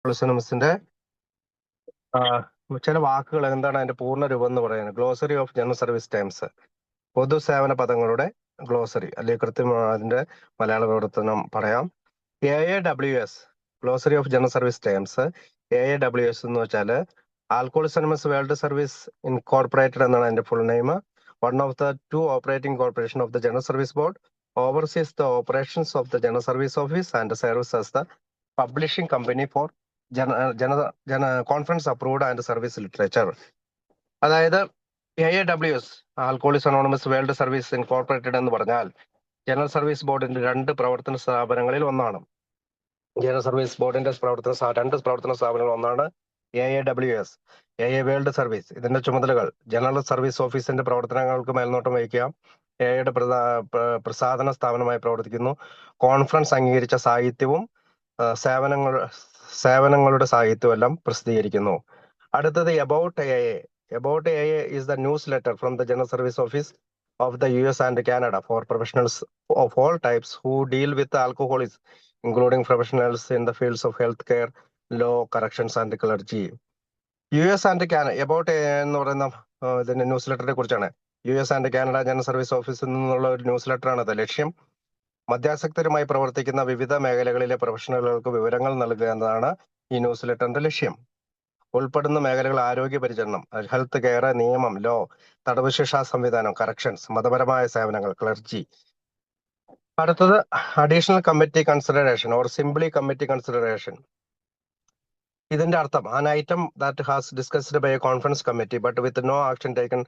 സിനമസിന്റെ ചില വാക്കുകൾ എന്താണ് അതിന്റെ പൂർണ്ണ രൂപം എന്ന് പറയുന്നത്. Glossary of general service times, പൊതുസേവന പദങ്ങളുടെ ഗ്ലോസറി, അല്ലെങ്കിൽ കൃത്യമായ അതിന്റെ മലയാള വിവർത്തനം പറയാം. AAWS, glossary of general service times. AAWS എന്ന് വെച്ചാൽ alcoholics anonymous world service incorporated എന്നാണ് അതിന്റെ full name. One of the two operating corporation of the general service board oversees the operations of the general service office and service as the publishing company for conference approved and service literature. അതായത് AAWS, ആൽക്കോളിക്സ് anonymous world service incorporated എന്ന് പറഞ്ഞാൽ general service ബോർഡിന്റെ രണ്ട് പ്രവർത്തന സ്ഥാപനങ്ങളിൽ ഒന്നാണ്. General service ബോർഡിന്റെ രണ്ട് പ്രവർത്തന സ്ഥാപനങ്ങൾ ഒന്നാണ് AAWS, AA വേൾഡ് സർവീസ്. ഇതിന്റെ ചുമതലകൾ ജനറൽ സർവീസ് ഓഫീസിന്റെ പ്രവർത്തനങ്ങൾക്ക് മേൽനോട്ടം വഹിക്കുക, AAയുടെ പ്രസാധന സ്ഥാപനമായി പ്രവർത്തിക്കുന്നു, കോൺഫറൻസ് അംഗീകരിച്ച സാഹിത്യവും സേവനങ്ങളുടെ സാഹിത്യവും എല്ലാം പ്രസിദ്ധീകരിക്കുന്നു. അടുത്തത് about AA. About AA is the newsletter from the General Service Office of the US and Canada for professionals of all types who deal with alcoholism, including professionals in the fields of healthcare, law, corrections and clergy. US and Canada, About AA എന്ന് പറയുന്ന ഇതിന്റെ news ലെറ്ററിനെ കുറിച്ചാണ്. US and Canada general service ഓഫീസിൽ നിന്നുള്ള ഒരു news ലെറ്ററാണ് അത്. ലക്ഷ്യം മദ്യാസക്തരുമായി പ്രവർത്തിക്കുന്ന വിവിധ മേഖലകളിലെ പ്രൊഫഷണലുകൾക്ക് വിവരങ്ങൾ നൽകുക എന്നതാണ് ഈ ന്യൂസ് ലെറ്ററിന്റെ ലക്ഷ്യം. ഉൾപ്പെടുന്ന മേഖലകൾ ആരോഗ്യ പരിചരണം, ഹെൽത്ത് കെയർ, നിയമം, ലോ, തടവ് ശിക്ഷാ സംവിധാനം, കറക്ഷൻസ്, മതപരമായ സേവനങ്ങൾ, ക്ലർജി. അടുത്തത് additional committee consideration or simply committee consideration. ഇതിന്റെ അർത്ഥം an item that has discussed by a conference committee but with no action taken,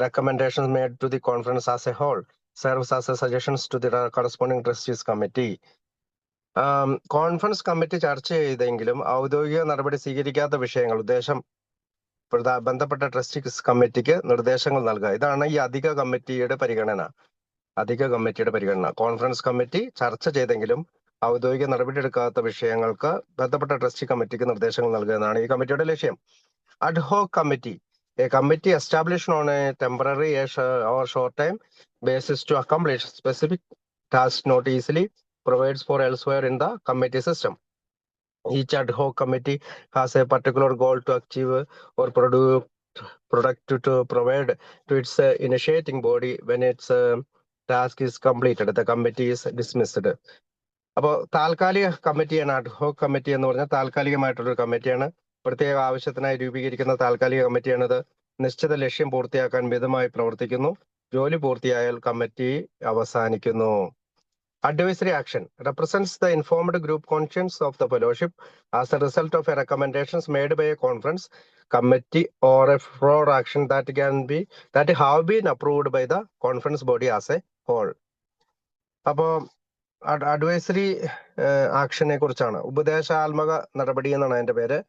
recommendations made to the conference as a whole, serves as a suggestions to the corresponding trustees committee. Conference committee ചർച്ച ചെയ്തെങ്കിലും ഔദ്യോഗിക നടപടി സ്വീകരിക്കാത്ത വിഷയങ്ങൾ ബന്ധപ്പെട്ട trustee കമ്മിറ്റിക്ക് നിർദ്ദേശങ്ങൾ നൽകുക. ഇതാണ് ഈ അധിക കമ്മിറ്റിയുടെ പരിഗണന. കോൺഫറൻസ് കമ്മിറ്റി ചർച്ച ചെയ്തെങ്കിലും ഔദ്യോഗിക നടപടി എടുക്കാത്ത വിഷയങ്ങൾക്ക് ബന്ധപ്പെട്ട ട്രസ്റ്റി കമ്മിറ്റിക്ക് നിർദ്ദേശങ്ങൾ നൽകുക എന്നാണ് ഈ കമ്മിറ്റിയുടെ ലക്ഷ്യം. Ad hoc committee, a committee established on a temporary or short time basis to accomplish specific tasks not easily provides for elsewhere in the committee system. Each ad hoc committee has a particular goal to achieve or product to provide to its initiating body. When its task is completed, the committee is dismissed. അപ്പോൾ താൽക്കാലിക കമ്മിറ്റിയാണ് ad hoc committee എന്ന് പറഞ്ഞാൽ താൽക്കാലികമായിട്ടുള്ളൊരു കമ്മിറ്റിയാണ്. പ്രത്യേക ആവശ്യത്തിനായി രൂപീകരിക്കുന്ന താൽക്കാലിക കമ്മിറ്റിയാണിത്. നിശ്ചിത ലക്ഷ്യം പൂർത്തിയാക്കാൻ മിതമായി പ്രവർത്തിക്കുന്നു. ജോലി പൂർത്തിയായാൽ കമ്മിറ്റി അവസാനിക്കുന്നു. Advisory action represents the informed group conscience of the fellowship as a result of a recommendations made by a conference committee or a floor action that have been approved by the conference body as a whole. അപ്പോ advisory ആക്ഷനെ കുറിച്ചാണ്. ഉപദേശാത്മക നടപടി എന്നാണ് അതിന്റെ പേര്.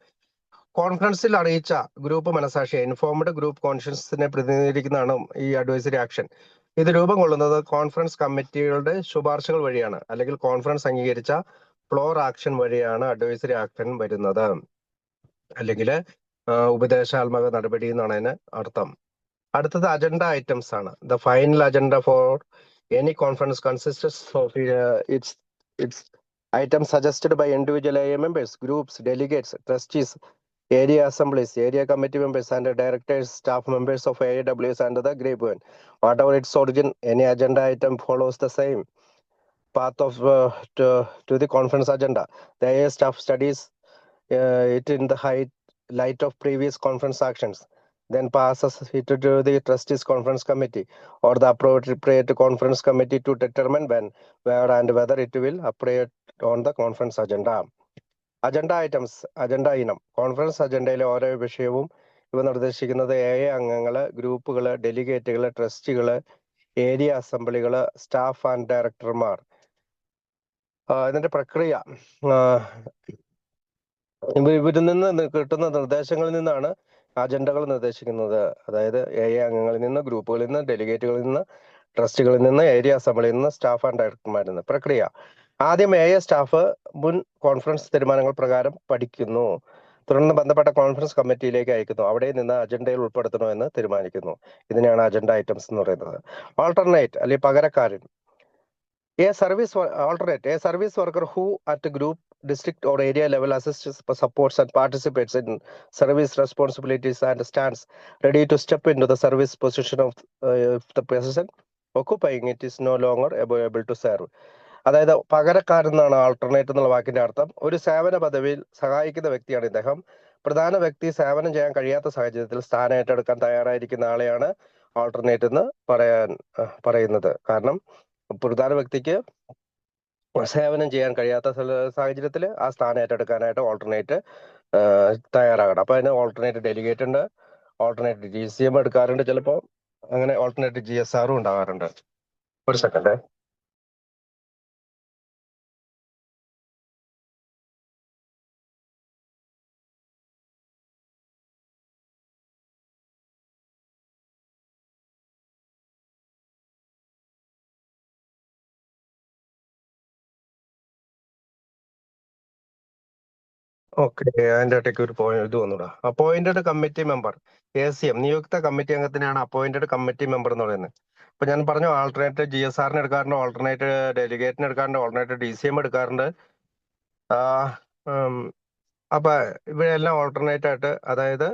കോൺഫറൻസിൽ അറിയിച്ച group മനസാക്ഷിയെ, informed group കോൺഷ്യൻസിനെ പ്രതിനിധീകരിക്കുന്നതാണ് ഈ അഡ്വൈസറി ആക്ഷൻ. ഇത് രൂപം കൊള്ളുന്നത് കോൺഫറൻസ് കമ്മിറ്റികളുടെ ശുപാർശകൾ വഴിയാണ്, അല്ലെങ്കിൽ കോൺഫറൻസ് അംഗീകരിച്ച ഫ്ലോർ ആക്ഷൻ വഴിയാണ് അഡ്വൈസറി ആക്ഷൻ വരുന്നത്, അല്ലെങ്കിൽ ഉപദേശാത്മക നടപടി എന്നാണ് അതിന് അർത്ഥം. അടുത്തത് അജണ്ട ഐറ്റംസ് ആണ്. The final agenda for any conference consists of its items suggested by individual AA members, groups, delegates, trustees, area assemblies, area committee members and directors, staff members of AAWS and the grapevine. Whatever its origin, any agenda item follows the same path of to the conference agenda. The AA staff studies it in the light of previous conference actions, then passes it to the trustees conference committee or the appropriate conference committee to determine when, where and whether it will appear on the conference agenda. Agenda items, agenda ഇനം. Conference അജണ്ടയിലെ ഓരോ വിഷയവും ഇവ നിർദ്ദേശിക്കുന്നത് AA അംഗങ്ങള്, ഗ്രൂപ്പുകള്, ഡെലിഗേറ്റുകള്, ട്രസ്റ്റികള്, area അസംബ്ലികള്, staff and ഡയറക്ടർമാർ. ഇതിന്റെ പ്രക്രിയ, ഇവരിൽ നിന്ന് കിട്ടുന്ന നിർദ്ദേശങ്ങളിൽ നിന്നാണ് അജണ്ടകൾ നിർദ്ദേശിക്കുന്നത്. അതായത് AA അംഗങ്ങളിൽ നിന്ന്, ഗ്രൂപ്പുകളിൽ നിന്ന്, ഡെലിഗേറ്റുകളിൽ നിന്ന്, ട്രസ്റ്റികളിൽ നിന്ന്, ഏരിയ അസംബ്ലിയിൽ നിന്ന്, സ്റ്റാഫ് ആൻഡ് ഡയറക്ടർമാരിൽ നിന്ന്. പ്രക്രിയ: ആദ്യം AA സ്റ്റാഫ് മുൻ കോൺഫറൻസ് തീരുമാനങ്ങൾ പ്രകാരം പഠിക്കുന്നു. തുടർന്ന് ബന്ധപ്പെട്ട കോൺഫറൻസ് കമ്മിറ്റിയിലേക്ക് അയക്കുന്നു. അവിടെ നിന്ന് അജണ്ടയിൽ ഉൾപ്പെടുത്തണോ എന്ന് തീരുമാനിക്കുന്നു. ഇതിനെയാണ് അജണ്ട ഐറ്റംസ് എന്ന് പറയുന്നത്. ഓൾട്ടർനേറ്റ് അല്ലെങ്കിൽ പകരക്കാരൻ. A service worker who at group district or area level assists, supports, and participates in service responsibilities and stands ready to step into the service position of the person occupying it is no longer able to serve. അതായത് പകരക്കാരെന്നാണ് alternate എന്നുള്ള വാക്കിന്റെ അർത്ഥം. ഒരു സേവന പദവിയിൽ സഹായിക്കുന്ന വ്യക്തിയാണ് ഇദ്ദേഹം. പ്രധാന വ്യക്തി സേവനം ചെയ്യാൻ കഴിയാത്ത സാഹചര്യത്തിൽ സ്ഥാനം ഏറ്റെടുക്കാൻ തയ്യാറായിരിക്കുന്ന ആളെയാണ് ആൾട്ടർനേറ്റ് എന്ന് പറയുന്നത്. കാരണം പ്രധാന വ്യക്തിക്ക് സേവനം ചെയ്യാൻ കഴിയാത്ത സാഹചര്യത്തിൽ ആ സ്ഥാനം ഏറ്റെടുക്കാനായിട്ട് ഓൾട്ടർനേറ്റ് തയ്യാറാകണം. അപ്പൊ അതിന് ഓൾട്ടർനേറ്റ് ഡെലിഗേറ്റ് ഉണ്ട്, ഓൾട്ടർനേറ്റ് GCM എടുക്കാറുണ്ട്, ചിലപ്പോൾ അങ്ങനെ ഓൾട്ടർനേറ്റ് GSR ഉണ്ടാകാറുണ്ട്. ഒരു സെക്കൻഡ്. ഓക്കെ, അതിന്റെ ഇടയ്ക്ക് ഒരു ഇത് വന്നൂടാ. അപ്പോയിന്റഡ് കമ്മിറ്റി മെമ്പർ ACM, നിയുക്ത കമ്മിറ്റി അംഗത്തിനാണ് അപ്പോയിന്റഡ് കമ്മിറ്റി മെമ്പർ എന്ന് പറയുന്നത്. അപ്പൊ ഞാൻ പറഞ്ഞു ആൾട്ടർനേറ്റ് GSRന് എടുക്കാറുണ്ട്, ഓൾട്ടർനേറ്റ് ഡെലിഗേറ്റിന് എടുക്കാറുണ്ട്, ഓൾട്ടർനേറ്റ് DCM എടുക്കാറുണ്ട്. അപ്പൊ ഇവയെല്ലാം ഓൾട്ടർനേറ്റ് ആയിട്ട്, അതായത്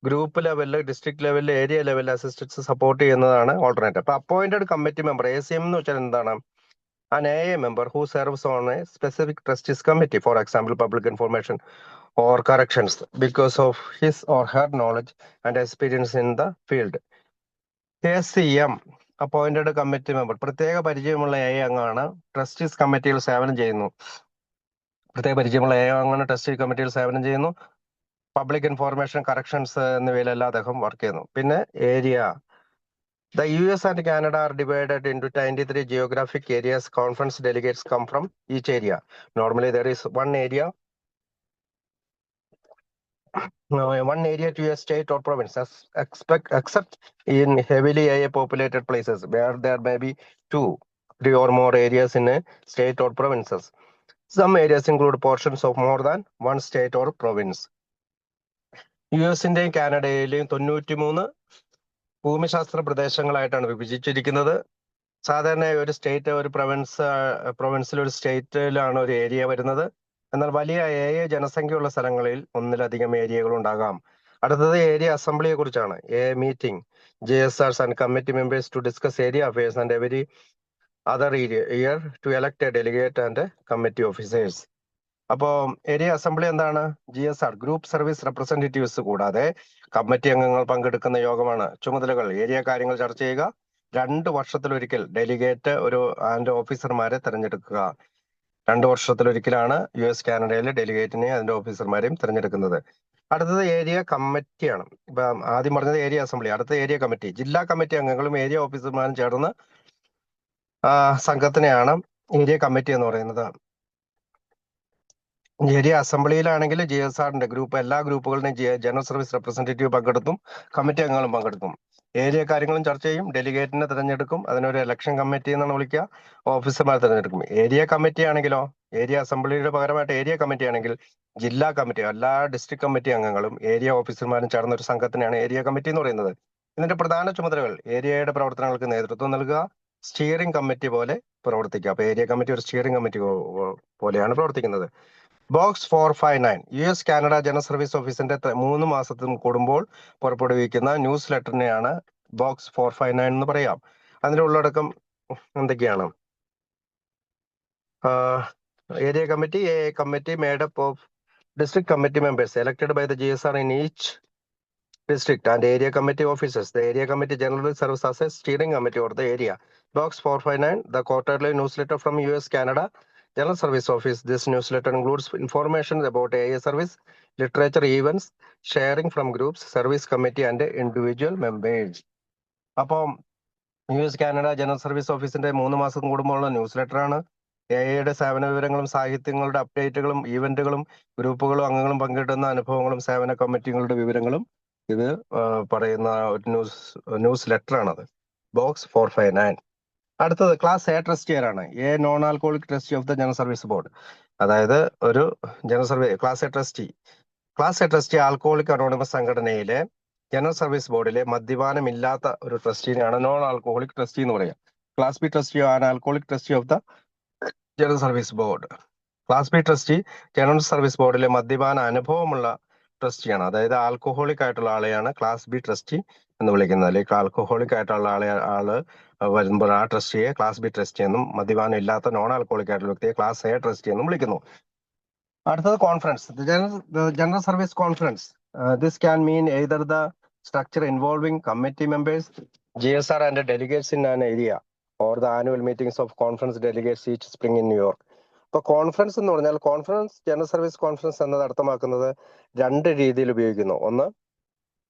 ഗ്രൂപ്പ് ലെവലില്, ഡിസ്ട്രിക്ട് ലെവലില്, ഏരിയ ലെവലിൽ അസിസ്റ്റൻസ് സപ്പോർട്ട് ചെയ്യുന്നതാണ് ഓൾട്ടർനേറ്റ്. അപ്പൊ അപ്പോയിന്റഡ് കമ്മിറ്റി മെമ്പർ ACM എന്ന് വെച്ചാൽ എന്താണ്? An AA member who serves on a specific trustees committee, for example, public information or corrections, because of his or her knowledge and experience in the field. ACM, appointed committee member, പ്രത്യേക പരിചയമുള്ള AA അംഗമാണ്. Trustees കമ്മിറ്റിയിൽ സേവനം ചെയ്യുന്നു. പ്രത്യേക പരിചയമുള്ള AA അംഗമാണ് trustees കമ്മിറ്റിയിൽ സേവനം ചെയ്യുന്നു. പബ്ലിക് ഇൻഫോർമേഷൻ, കറക്ഷൻസ് എന്നിവയിലെല്ലാം അദ്ദേഹം വർക്ക് ചെയ്യുന്നു. പിന്നെ area. The US and Canada are divided into 93 geographic areas. Conference delegates come from each area. Normally, there is one area to a state or province, except in heavily AA populated places where there may be 2, 3 or more areas in a state or provinces. Some areas include portions of more than one state or province. US-ന്റെയും കാനഡയിലെയും 93 ഭൂമിശാസ്ത്ര പ്രദേശങ്ങളായിട്ടാണ് വിഭജിച്ചിരിക്കുന്നത്. സാധാരണ ഒരു state, ഒരു പ്രൊവിൻസിൽ, ഒരു സ്റ്റേറ്റിലാണ് ഒരു area വരുന്നത്. എന്നാൽ വലിയ AA ജനസംഖ്യയുള്ള സ്ഥലങ്ങളിൽ ഒന്നിലധികം ഏരിയകൾ ഉണ്ടാകാം. അടുത്തത് ഏരിയ അസംബ്ലിയെ കുറിച്ചാണ്. Meeting GSRs and committee members to discuss area affairs and every other year to elect a delegate and committee officers. അപ്പോ ഏരിയ അസംബ്ലി എന്താണ്? GSR, ഗ്രൂപ്പ് സർവീസ് റെപ്രസെന്റേറ്റീവ്സ് കൂടാതെ കമ്മിറ്റി അംഗങ്ങൾ പങ്കെടുക്കുന്ന യോഗമാണ്. ചുമതലകൾ: ഏരിയ കാര്യങ്ങൾ ചർച്ച ചെയ്യുക, 2 വർഷത്തിലൊരിക്കൽ ഡെലിഗേറ്റ് ആൻഡ് ഓഫീസർമാരെ തെരഞ്ഞെടുക്കുക. 2 വർഷത്തിലൊരിക്കലാണ് US കാനഡയിലെ ഡെലിഗേറ്റിനെയും അതിന്റെ ഓഫീസർമാരെയും തെരഞ്ഞെടുക്കുന്നത്. അടുത്തത് ഏരിയ കമ്മിറ്റിയാണ്. ഇപ്പൊ ആദ്യം പറഞ്ഞത് ഏരിയ അസംബ്ലി, അടുത്ത ഏരിയ കമ്മിറ്റി. ജില്ലാ കമ്മിറ്റി അംഗങ്ങളും ഏരിയ ഓഫീസർമാരും ചേർന്ന് സംഘത്തിനെയാണ് ഏരിയ കമ്മിറ്റി എന്ന് പറയുന്നത്. ഏരിയ അസംബ്ലിയിലാണെങ്കിൽ GSRന്റെ ഗ്രൂപ്പ്, എല്ലാ ഗ്രൂപ്പുകളുടെയും ജനറൽ സർവീസ് റെപ്രസെന്റേറ്റീവ് പങ്കെടുക്കും, കമ്മിറ്റി അംഗങ്ങളും പങ്കെടുക്കും. ഏരിയ കാര്യങ്ങളും ചർച്ച ചെയ്യും, ഡെലിഗേറ്റിനെ തിരഞ്ഞെടുക്കും, അതിനൊരു ഇലക്ഷൻ കമ്മിറ്റി എന്നാണ് വിളിക്കുക, ഓഫീസർമാരെ തിരഞ്ഞെടുക്കും. ഏരിയ കമ്മിറ്റി ആണെങ്കിലോ, ഏരിയ അസംബ്ലിയുടെ പകരമായിട്ട് ഏരിയ കമ്മിറ്റി ആണെങ്കിൽ ജില്ലാ കമ്മിറ്റി, എല്ലാ ഡിസ്ട്രിക്ട് കമ്മിറ്റി അംഗങ്ങളും ഏരിയ ഓഫീസർമാരും ചേർന്ന ഒരു സംഘത്തിനെയാണ് ഏരിയ കമ്മിറ്റി എന്ന് പറയുന്നത്. ഇതിന്റെ പ്രധാന ചുമതലകൾ: ഏരിയയുടെ പ്രവർത്തനങ്ങൾക്ക് നേതൃത്വം നൽകുക, സ്റ്റിയറിംഗ് കമ്മിറ്റി പോലെ പ്രവർത്തിക്കുക. അപ്പൊ ഏരിയ കമ്മിറ്റി ഒരു സ്റ്റിയറിംഗ് കമ്മിറ്റി പോലെയാണ് പ്രവർത്തിക്കുന്നത്. Box 459 US Canada general service ഓഫീസിന്റെ 3 മാസത്തിനും കൂടുമ്പോൾ പുറപ്പെടുവിക്കുന്ന ന്യൂസ് ലെറ്ററിനെയാണ് ബോക്സ് 459 എന്ന് പറയാം. അതിന്റെ ഉള്ളടക്കം എന്തൊക്കെയാണ്? Area committee, AA committee made up of district committee members elected by the GSR in each district and area committee officers. The area committee generally serves as a steering committee or the area. Box 459, the quarterly newsletter from US Canada General Service Office. This newsletter includes information about AA service, literature, events, sharing from groups, service committee and individual members. അപ്പം US Canada general service ഓഫീസിന്റെ 3 മാസം കൂടുമ്പോഴുള്ള news letter ആണ്. AAയുടെ സേവന വിവരങ്ങളും സാഹിത്യങ്ങളുടെ അപ്ഡേറ്റുകളും ഈവന്റുകളും ഗ്രൂപ്പുകളും അംഗങ്ങളും പങ്കിടുന്ന അനുഭവങ്ങളും സേവന കമ്മിറ്റികളുടെ വിവരങ്ങളും ഇത് പറയുന്ന ഒരു ന്യൂസ് ലെറ്റർ ആണത്. ബോക്സ് 459. അടുത്തത് ക്ലാസ് A ട്രസ്റ്റിയർ ആണ്. Non alcoholic trustee of the general service board. അതായത് ഒരു general service class A trustee alcoholic anonymous സംഘടനയിലെ ജനറൽ സർവീസ് ബോർഡിലെ മദ്യപാനമില്ലാത്ത ഒരു ട്രസ്റ്റിനെയാണ് നോൺ ആൽക്കോഹോളിക് ട്രസ്റ്റി എന്ന് പറയാം. Class B trustee an alcoholic trustee of the general service board. Class B trustee general service ബോർഡിലെ മദ്യപാന അനുഭവമുള്ള ട്രസ്റ്റിയാണ്. അതായത് alcoholic ആയിട്ടുള്ള ആളെയാണ് ക്ലാസ് ബി ട്രസ്റ്റി എന്ന് വിളിക്കുന്നത്. അല്ലെങ്കിൽ ആൽക്കഹോളിക് ആയിട്ടുള്ള ആള് വരുമ്പോൾ ആ ട്രസ്റ്റിയെ ക്ലാസ് ബി ട്രസ്റ്റി എന്നും, മദ്യപാനം ഇല്ലാത്ത നോൺ ആൽക്കഹോളിക് ആയിട്ടുള്ള വ്യക്തിയെ ക്ലാസ് എ ട്രസ്റ്റി എന്നും വിളിക്കുന്നു. അടുത്തത് conference, general service conference. This can mean either the structure involving committee members, GSR and delegates in an area, or the annual meetings of conference delegates each spring in New York. ഇപ്പൊ conference എന്ന് പറഞ്ഞാൽ, conference general service conference എന്നത് അർത്ഥമാക്കുന്നത് രണ്ട് രീതിയിൽ ഉപയോഗിക്കുന്നു. ഒന്ന്,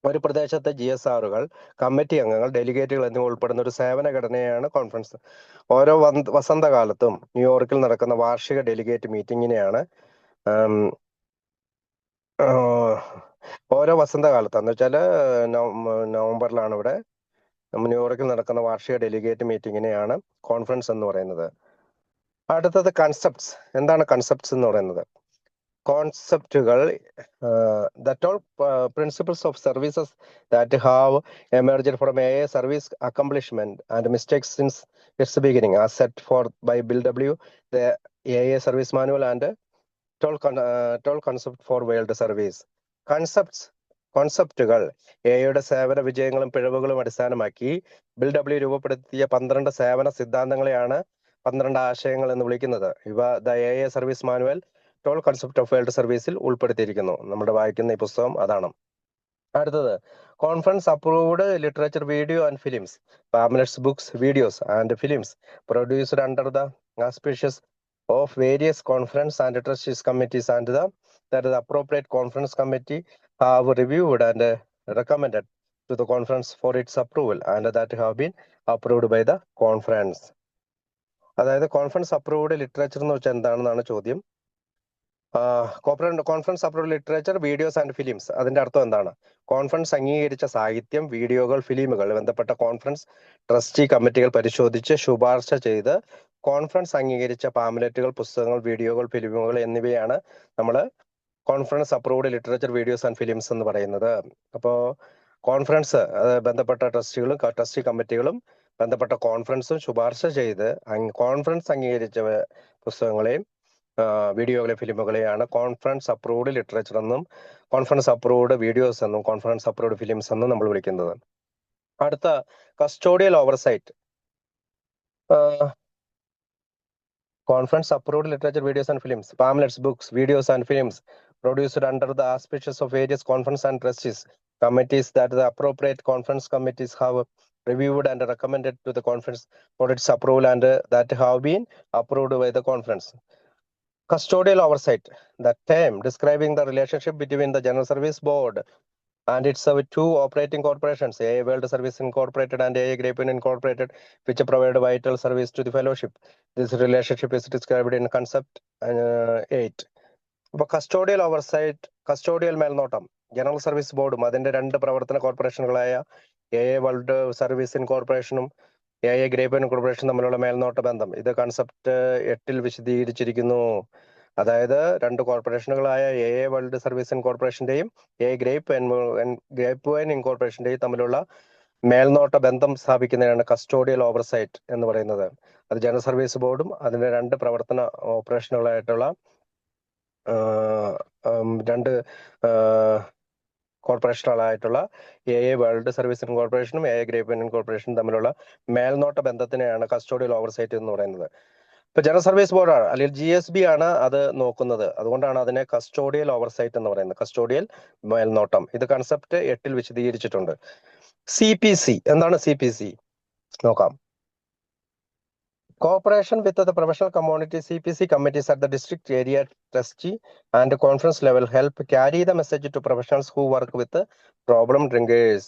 ഒരു പ്രദേശത്തെ GSRകൾ, കമ്മിറ്റി അംഗങ്ങൾ, ഡെലിഗേറ്റുകൾ എന്നിവ ഉൾപ്പെടുന്ന ഒരു സേവന ഘടനയാണ് കോൺഫറൻസ്. ഓരോ വസന്തകാലത്തും ന്യൂയോർക്കിൽ നടക്കുന്ന വാർഷിക ഡെലിഗേറ്റ് മീറ്റിങ്ങിനെയാണ് ഓരോ വസന്തകാലത്ത് എന്ന് വെച്ചാൽ നവംബറിലാണ് ഇവിടെ ന്യൂയോർക്കിൽ നടക്കുന്ന വാർഷിക ഡെലിഗേറ്റ് മീറ്റിങ്ങിനെയാണ് കോൺഫറൻസ് എന്ന് പറയുന്നത്. അടുത്തത് കൺസെപ്റ്റ്സ്. എന്താണ് കൺസെപ്റ്റ്സ് എന്ന് പറയുന്നത്? കോൺസെപ്റ്റുകൾ, that all principles of services that have emerged from a service accomplishment and mistakes since its beginning as set for by Bill W, the AA service manual and twelve concept for world service. കോൺസെപ്റ്റുകൾ എയുടെ സേവന വിജയങ്ങളും പിഴവുകളും അടിസ്ഥാനമാക്കി bill W രൂപപ്പെടുത്തിയ 12 സേവന സിദ്ധാന്തങ്ങളെയാണ് 12 ആശയങ്ങൾ എന്ന് വിളിക്കുന്നത്. ഇവ the AA service manual, twelve concept of world സർവീസിൽ ഉൾപ്പെടുത്തിയിരിക്കുന്നു. നമ്മുടെ വായിക്കുന്ന ഈ പുസ്തകം അതാണ്. അടുത്തത് conference approved literature, video and films, pamphlets, books, videos and films produced under the auspicious of various conference and trustees committees and that the appropriate conference committee have reviewed and recommended to the conference for its approval and that have been approved by the conference. അതായത് conference approved literature എന്ന് വെച്ചാൽ എന്താണെന്നാണ് ചോദ്യം. Conference approved literature, videos and films, അതിന്റെ അർത്ഥം എന്താണ്? Conference അംഗീകരിച്ച സാഹിത്യം, വീഡിയോകൾ, ഫിലിമുകൾ ബന്ധപ്പെട്ട കോൺഫറൻസ് ട്രസ്റ്റി കമ്മിറ്റികൾ പരിശോധിച്ച് ശുപാർശ ചെയ്ത് കോൺഫറൻസ് അംഗീകരിച്ച പാംലെറ്റുകൾ, പുസ്തകങ്ങൾ, വീഡിയോകൾ, ഫിലിമുകൾ എന്നിവയാണ് നമ്മൾ conference approved literature, videos and films എന്ന് പറയുന്നത്. അപ്പോൾ കോൺഫറൻസ് ബന്ധപ്പെട്ട ട്രസ്റ്റികളും ട്രസ്റ്റി കമ്മിറ്റികളും ബന്ധപ്പെട്ട കോൺഫറൻസും ശുപാർശ ചെയ്ത് കോൺഫറൻസ് അംഗീകരിച്ച പുസ്തകങ്ങളെയും വീഡിയോകളെ, ഫിലിമുകളെയാണ് കോൺഫറൻസ് അപ്രൂവ്ഡ് ലിറ്ററേച്ചർ എന്നും, കോൺഫറൻസ് അപ്രൂവ്ഡ് വീഡിയോസ് എന്നും, കോൺഫറൻസ് അപ്രൂവ്ഡ് ഫിലിംസ് എന്നും നമ്മൾ വിളിക്കുന്നത്. അടുത്ത custodial oversight. Conference approved literature, videos and films, pamphlets, books, videos and films produced under the auspices of various conference and trustees committees that the appropriate conference committees have reviewed and recommended to the conference for its approval and that have been approved by the conference. Custodial oversight, the term describing the relationship between the General Service Board and its two operating corporations, AA World Service Incorporated and AA Great Britain Incorporated, which provide vital service to the fellowship. This relationship is described in concept 8. അപ്പോൾ custodial oversight, custodial മേൽനോട്ടം, general service ബോർഡും അതിന്റെ രണ്ട് പ്രവർത്തന കോർപ്പറേഷനുകളായ AA world service ഇൻകോർപ്പറേഷനും AA Great Britain കോർപ്പറേഷനും തമ്മിലുള്ള മേൽനോട്ട ബന്ധം, ഇത് കൺസെപ്റ്റ് 8 വിശദീകരിച്ചിരിക്കുന്നു. അതായത് രണ്ട് കോർപ്പറേഷനുകളായ AA വേൾഡ് സർവീസ് ഇൻകോർപ്പറേഷന്റെയും AA ഗ്രേറ്റ് വൈൻ ഇൻകോർപ്പറേഷന്റെയും തമ്മിലുള്ള മേൽനോട്ട ബന്ധം സ്ഥാപിക്കുന്നതിനാണ് കസ്റ്റോഡിയൽ ഓവർസൈറ്റ് എന്ന് പറയുന്നത്. അത് ജനറൽ സർവീസ് ബോർഡും അതിന്റെ രണ്ട് പ്രവർത്തന ഓപ്പറേഷനുകളായിട്ടുള്ള രണ്ട് കോർപ്പറേഷനുകളായിട്ടുള്ള AA വേൾഡ് സർവീസ് ഇൻകോർപ്പറേഷനും AA ഗ്രേറ്റ് ബ്രിട്ടൻ ഇൻകോർപ്പറേഷനും തമ്മിലുള്ള മേൽനോട്ട ബന്ധത്തിനെയാണ് കസ്റ്റോഡിയൽ ഓവർസൈറ്റ് എന്ന് പറയുന്നത്. ഇപ്പൊ ജനറൽ സർവീസ് ബോർഡാണ് അല്ലെങ്കിൽ GSB ആണ് അത് നോക്കുന്നത്. അതുകൊണ്ടാണ് അതിനെ കസ്റ്റോഡിയൽ ഓവർസൈറ്റ് എന്ന് പറയുന്നത്, കസ്റ്റോഡിയൽ മേൽനോട്ടം. ഇത് കൺസെപ്റ്റ് 8 വിശദീകരിച്ചിട്ടുണ്ട്. CPC എന്താണ്? CPC നോക്കാം. Cooperation with the professional community, CPC committees at the district, area, trustee and conference level help carry the message to professionals who work with problem drinkers.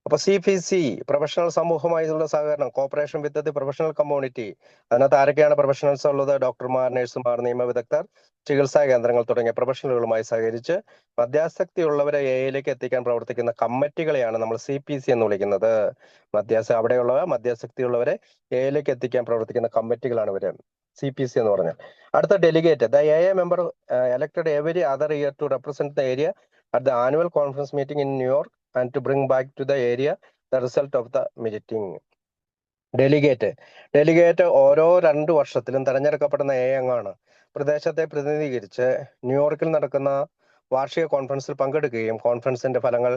അപ്പൊ CPC professional സമൂഹമായുള്ള സഹകരണം, corporation with the professional community. അതിനകത്ത് ആരൊക്കെയാണ് professionals ഉള്ളത്? ഡോക്ടർമാർ, നഴ്സുമാർ, നിയമവിദഗ്ധർ, ചികിത്സാ കേന്ദ്രങ്ങൾ തുടങ്ങിയ പ്രൊഫഷണലുകളുമായി സഹകരിച്ച് മദ്യാസക്തിയുള്ളവരെ AAയിലേക്ക് എത്തിക്കാൻ പ്രവർത്തിക്കുന്ന കമ്മിറ്റികളെയാണ് നമ്മൾ CPC എന്ന് വിളിക്കുന്നത്. അവിടെയുള്ള മദ്യാസക്തിയുള്ളവരെ AAയിലേക്ക് എത്തിക്കാൻ പ്രവർത്തിക്കുന്ന കമ്മിറ്റികളാണ് ഇവര്, CPC എന്ന് പറഞ്ഞാൽ. അടുത്ത delegate, the AA member elected every other year to represent the area at the annual conference meeting in New York and to bring back to the area the result of the meeting. Delegate ഓരോ 2 വർഷത്തിലും തെരഞ്ഞെടുക്കപ്പെടുന്ന അംഗമാണ്. പ്രദേശത്തെ പ്രതിനിധീകരിച്ച് ന്യൂയോർക്കിൽ നടക്കുന്ന വാർഷിക കോൺഫറൻസിൽ പങ്കെടുക്കുകയും കോൺഫറൻസിന്റെ ഫലങ്ങൾ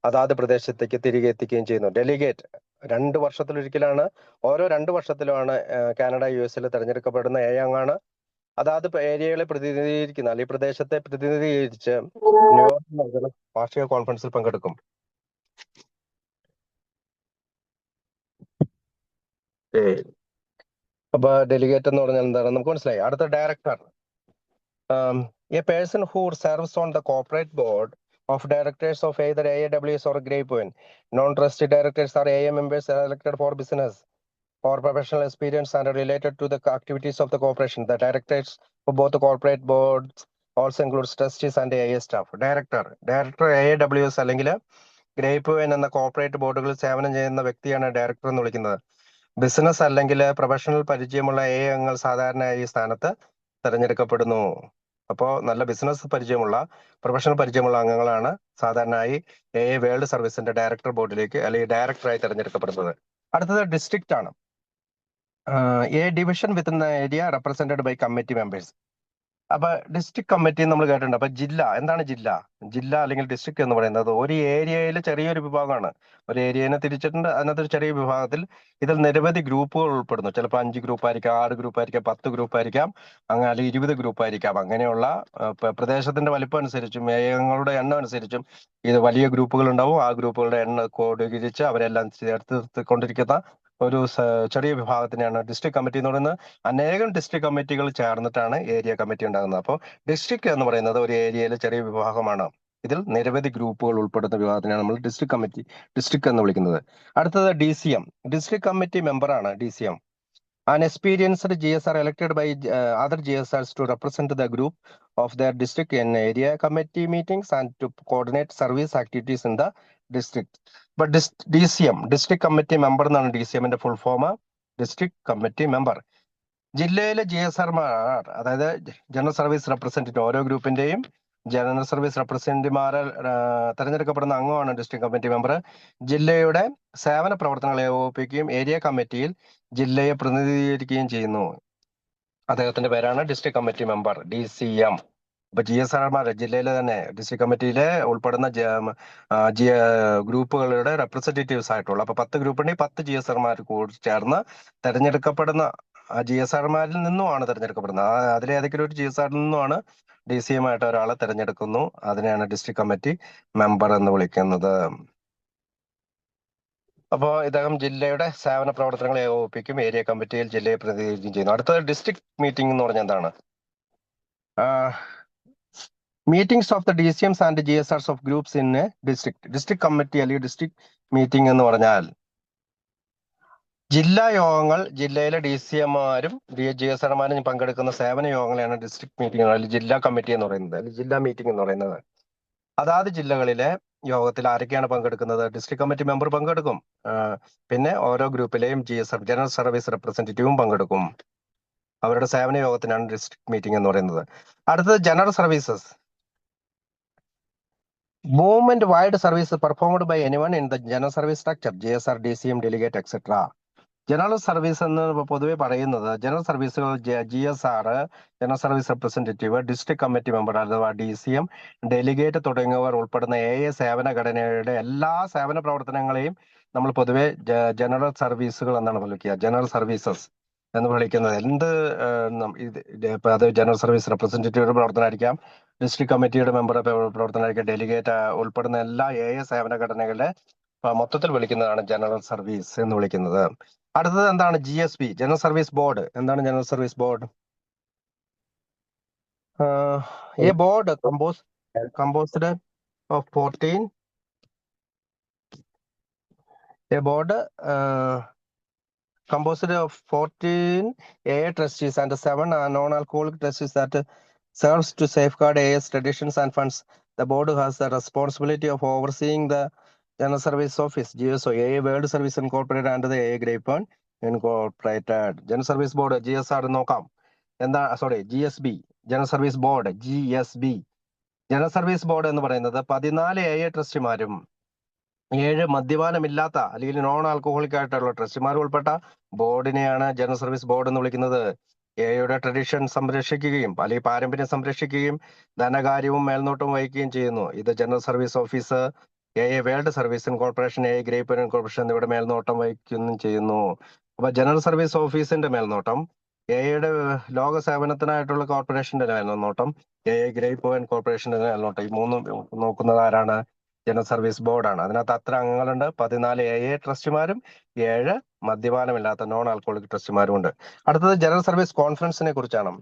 അതാത് പ്രദേശത്തേക്ക് തിരികെ എത്തിക്കുകയും ചെയ്യുന്നു. ഡെലിഗേറ്റ് 2 വർഷത്തിലൊരിക്കലാണ്, ഓരോ 2 വർഷത്തിലുമാണ് കാനഡ US തെരഞ്ഞെടുക്കപ്പെടുന്ന അംഗമാണ്. അതാത് ഏരിയകളെ പ്രതിനിധീകരിക്കുന്ന അല്ലെങ്കിൽ പ്രദേശത്തെ പ്രതിനിധീകരിച്ച് ന്യൂയോർക്കിൽ നടക്കുന്ന വാർഷിക കോൺഫറൻസിൽ പങ്കെടുക്കും. അപ്പൊ ഡെലിഗേറ്റ് എന്ന് പറഞ്ഞാൽ എന്താണ് നമുക്ക് മനസ്സിലായി. അടുത്ത director. A person who serves on the corporate board of directors of either AAWS or Grapevine. Non-trustee directors are AA members elected for business or professional experience and related to the activities of the corporation. The directors for both the corporate boards also includes trustees and AA staff. Director AAWS അല്ലെങ്കിൽ grapevine എന്ന corporate ബോർഡുകളിൽ സേവനം ചെയ്യുന്ന വ്യക്തിയാണ് director എന്ന് വിളിക്കുന്നത്. Business അല്ലെങ്കിൽ professional പരിചയമുള്ള അംഗങ്ങൾ സാധാരണയായി ഈ സ്ഥാനത്ത് തെരഞ്ഞെടുക്കപ്പെടുന്നു. അപ്പോൾ നല്ല ബിസിനസ് പരിചയമുള്ള പ്രൊഫഷണൽ പരിചയമുള്ള അംഗങ്ങളാണ് സാധാരണയായി വേൾഡ് സർവീസിന്റെ ഡയറക്ടർ ബോർഡിലേക്ക് അല്ലെങ്കിൽ ഡയറക്ടറായി തെരഞ്ഞെടുക്കപ്പെടുന്നത്. അടുത്തത് ഡിസ്ട്രിക്റ്റ് ആണ്. A division within the area represented by committee members. അപ്പൊ ഡിസ്ട്രിക്ട് കമ്മിറ്റി നമ്മൾ കേട്ടിട്ടുണ്ട്. അപ്പൊ ജില്ല എന്താണ്? ജില്ല അല്ലെങ്കിൽ ഡിസ്ട്രിക്ട് എന്ന് പറയുന്നത് ഒരു ഏരിയയിലെ ചെറിയൊരു വിഭാഗമാണ്. ഒരു ഏരിയനെ തിരിച്ചിട്ടുണ്ട്, അതിനകത്ത് ഒരു ചെറിയ വിഭാഗത്തിൽ ഇതിൽ നിരവധി ഗ്രൂപ്പുകൾ ഉൾപ്പെടുന്നു. ചിലപ്പോൾ 5 ഗ്രൂപ്പ് ആയിരിക്കാം, 6 ഗ്രൂപ്പ് ആയിരിക്കാം, 10 ഗ്രൂപ്പ് ആയിരിക്കാം, അങ്ങനെ അല്ലെങ്കിൽ 20 ഗ്രൂപ്പ് ആയിരിക്കാം. അങ്ങനെയുള്ള പ്രദേശത്തിന്റെ വലിപ്പം അനുസരിച്ചും മേഖലകളുടെ എണ്ണം അനുസരിച്ചും ഇത് വലിയ ഗ്രൂപ്പുകൾ ഉണ്ടാവും. ആ ഗ്രൂപ്പുകളുടെ എണ്ണം കോഡീകരിച്ച് അവരെല്ലാം ചേർത്ത് കൊണ്ടിരിക്കുന്ന ഒരു ചെറിയ വിഭാഗത്തിനെയാണ് ഡിസ്ട്രിക്ട് കമ്മിറ്റി എന്ന് പറയുന്നത്. അനേകം ഡിസ്ട്രിക്ട് കമ്മിറ്റികൾ ചേർന്നിട്ടാണ് ഏരിയ കമ്മിറ്റി ഉണ്ടാകുന്നത്. അപ്പോൾ ഡിസ്ട്രിക്ട് എന്ന് പറയുന്നത് ഒരു ഏരിയയിലെ ചെറിയ വിഭാഗമാണ്. ഇതിൽ നിരവധി ഗ്രൂപ്പുകൾ ഉൾപ്പെടുന്ന വിഭാഗത്തിനാണ് നമ്മൾ ഡിസ്ട്രിക്ട് കമ്മിറ്റി, ഡിസ്ട്രിക്ട് എന്ന് വിളിക്കുന്നത്. അടുത്തത് DCM, ഡിസ്ട്രിക്ട് കമ്മിറ്റി മെമ്പറാണ് DCM. An experienced GSR elected by other GSRs to represent the group of their district in area committee meetings and to coordinate service activities in the district. But DCM, district committee member എന്നാണ് DCMന്റെ full form. District committee member ജില്ലയിലെ GSRമാർ, അതായത് general service representative, ഓരോ ഗ്രൂപ്പിന്റെയും general service റെപ്രസെന്റേറ്റീവ്മാരെ തെരഞ്ഞെടുക്കപ്പെടുന്ന അംഗമാണ് district committee member. ജില്ലയുടെ സേവന പ്രവർത്തനങ്ങളെ ഏകോപിപ്പിക്കുകയും ഏരിയ കമ്മിറ്റിയിൽ ജില്ലയെ പ്രതിനിധീകരിക്കുകയും ചെയ്യുന്നു. അദ്ദേഹത്തിന്റെ പേരാണ് ഡിസ്ട്രിക്ട് കമ്മിറ്റി മെമ്പർ, DCM. അപ്പൊ GSRമാർ ജില്ലയിലെ തന്നെ ഡിസ്ട്രിക്ട് കമ്മിറ്റിയിലെ ഉൾപ്പെടുന്ന ഗ്രൂപ്പുകളുടെ റെപ്രസെന്റേറ്റീവ്സ് ആയിട്ടുള്ള, അപ്പൊ 10 ഗ്രൂപ്പ് ഉണ്ടെങ്കിൽ 10 GSRമാർ കൂടി ചേർന്ന് തെരഞ്ഞെടുക്കപ്പെടുന്ന GSRമാരിൽ നിന്നുമാണ് തെരഞ്ഞെടുക്കപ്പെടുന്നത്. അതിലേതെങ്കിലും ഒരു GSRിൽ നിന്നുമാണ് DCM ആയിട്ട് ഒരാളെ തെരഞ്ഞെടുക്കുന്നു. അതിനെയാണ് ഡിസ്ട്രിക്ട് കമ്മിറ്റി മെമ്പർ എന്ന് വിളിക്കുന്നത്. അപ്പോൾ ഇദ്ദേഹം ജില്ലയുടെ സേവന പ്രവർത്തനങ്ങളെ ഏകോപിപ്പിക്കും, ഏരിയ കമ്മിറ്റിയിൽ ജില്ലയെ പ്രതിനിധീകരിക്കുകയും ചെയ്യുന്നു. അടുത്തത് ഡിസ്ട്രിക്ട് മീറ്റിംഗ് എന്ന് പറഞ്ഞാൽ എന്താണ്? Meetings of the DCMs and GSRs of groups in district committee അല്ലെങ്കിൽ ഡിസ്ട്രിക്ട് മീറ്റിംഗ് എന്ന് പറഞ്ഞാൽ ജില്ലാ യോഗങ്ങൾ, ജില്ലയിലെ DCMമാരും GSRമാരും പങ്കെടുക്കുന്ന സേവന യോഗങ്ങളെയാണ് ഡിസ്ട്രിക്ട് മീറ്റിംഗ് അല്ലെങ്കിൽ ജില്ലാ കമ്മിറ്റി എന്ന് പറയുന്നത്, അല്ലെങ്കിൽ ജില്ലാ മീറ്റിംഗ് എന്ന് പറയുന്നത്. അതാത് ജില്ലകളിലെ യോഗത്തിൽ ആരൊക്കെയാണ് പങ്കെടുക്കുന്നത്? ഡിസ്ട്രിക്ട് കമ്മിറ്റി മെമ്പർ പങ്കെടുക്കും. പിന്നെ ഓരോ ഗ്രൂപ്പിലെയും GSR ജനറൽ സർവീസ് റെപ്രസെന്റേറ്റീവും പങ്കെടുക്കും. അവരുടെ സേവന യോഗത്തിനാണ് ഡിസ്ട്രിക്ട് മീറ്റിംഗ് എന്ന് പറയുന്നത്. അടുത്തത് general services. Movement wide service performed by anyone in the general service structure, GSR, DCM, delegate etcetera. General service എന്ന് പൊതുവെ പറയുന്നത് ജനറൽ സർവീസുകൾ GSR, general service representative, district committee member അഥവാ DCM, ഡെലിഗേറ്റ് തുടങ്ങിയവർ ഉൾപ്പെടുന്ന സേവന ഘടനയുടെ എല്ലാ സേവന പ്രവർത്തനങ്ങളെയും നമ്മൾ പൊതുവെ ജനറൽ സർവീസുകൾ എന്നാണ് വിളിക്കുക. ജനറൽ സർവീസസ് എന്ന് വിളിക്കുന്നത് അത് ജനറൽ സർവീസ് റെപ്രസെന്റേറ്റീവ് പ്രവർത്തനമായിരിക്കാം, ഡിസ്ട്രിക്ട് കമ്മിറ്റിയുടെ മെമ്പർ പ്രവർത്തനമായിരിക്കാം, ഡെലിഗേറ്റ് ഉൾപ്പെടുന്ന എല്ലാ സേവന ഘടനകളുടെ മൊത്തത്തിൽ വിളിക്കുന്നതാണ് ജനറൽ സർവീസ് എന്ന് വിളിക്കുന്നത്. അടുത്തത് എന്താണ്? GSB, general service board. എന്താണ് general service board? A board composed of 14 AA trustees and 7 non-alcoholic trustees that serves to safeguard AA's traditions and funds. The board has the responsibility of overseeing the General Service Office, GSO, AA World Service Incorporated and the AA Grapevine Incorporated. General Service Board, GSR നോക്കാം. GSB, General Service Board, GSB. General service board എന്ന് പറയുന്നത് 14 AA ട്രസ്റ്റിമാരും 7 മദ്യപാനമില്ലാത്ത അല്ലെങ്കിൽ non alcoholic ആയിട്ടുള്ള ട്രസ്റ്റിമാർ ഉൾപ്പെട്ട ബോർഡിനെയാണ് general service board എന്ന് വിളിക്കുന്നത്. എയുടെ tradition സംരക്ഷിക്കുകയും അല്ലെങ്കിൽ പാരമ്പര്യം സംരക്ഷിക്കുകയും ധനകാര്യവും മേൽനോട്ടവും വഹിക്കുകയും ചെയ്യുന്നു. ഇത് general service office, world service corporation, grape corporation എന്നിവയുടെ മേൽനോട്ടം വഹിക്കുകയും ചെയ്യുന്നു. അപ്പൊ ജനറൽ സർവീസ് ഓഫീസിന്റെ മേൽനോട്ടം, എയുടെ ലോക സേവനത്തിനായിട്ടുള്ള കോർപ്പറേഷന്റെ മേൽനോട്ടം, ഗ്രേപ്പ് കോർപ്പറേഷന്റെ മേൽനോട്ടം, ഈ മൂന്നും നോക്കുന്നത് ആരാണ്? ജനറൽ സർവീസ് ബോർഡാണ്. അതിനകത്ത് അത്ര അംഗങ്ങളുണ്ട്. 14 ട്രസ്റ്റിമാരും 7 മദ്യപാനമില്ലാത്ത നോൺ ആൽക്കഹോളിക് ട്രസ്റ്റിമാരും ഉണ്ട്. അടുത്തത് ജനറൽ സർവീസ് കോൺഫറൻസിനെ കുറിച്ചാണ്.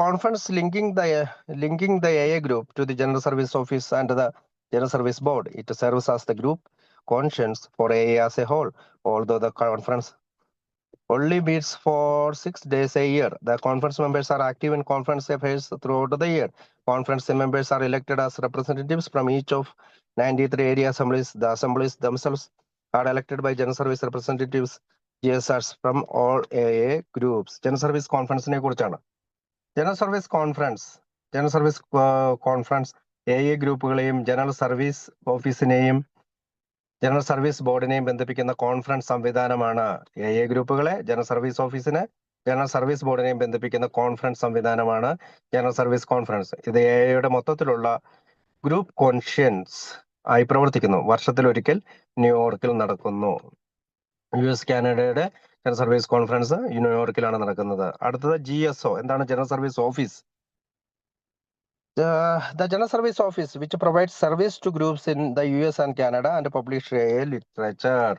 Conference linking the AA group to the General Service Office and the General Service Board. It serves as the group conscience for AA as a whole. Although the conference only meets for 6 days a year, the conference members are active in conference affairs throughout the year. Conference members are elected as representatives from each of 93 area assemblies. The assemblies themselves are elected by General Service representatives, GSRs, from all AA groups. General Service Conference ne kurichana. General service conference AA ഗ്രൂപ്പുകളെയും general service ഓഫീസിനെയും general service ബോർഡിനെയും ബന്ധിപ്പിക്കുന്ന conference സംവിധാനമാണ്. AA ഗ്രൂപ്പുകളെ, general service ഓഫീസിനെ, general service ബോർഡിനെയും ബന്ധിപ്പിക്കുന്ന conference സംവിധാനമാണ് ജനറൽ സർവീസ് കോൺഫറൻസ്. ഇത് AAയുടെ മൊത്തത്തിലുള്ള ഗ്രൂപ്പ് കോൺഷ്യൻസ് ആയി പ്രവർത്തിക്കുന്നു. വർഷത്തിലൊരിക്കൽ ന്യൂയോർക്കിൽ നടക്കുന്നു. US കാനഡയുടെ ജനറൽ സർവീസ് കോൺഫറൻസ് ന്യൂയോർക്കിലാണ് നടക്കുന്നത്. അടുത്തത് GSO. എന്താണ് general service office? The General Service Office, which provides service to groups in the US and Canada and publish literature.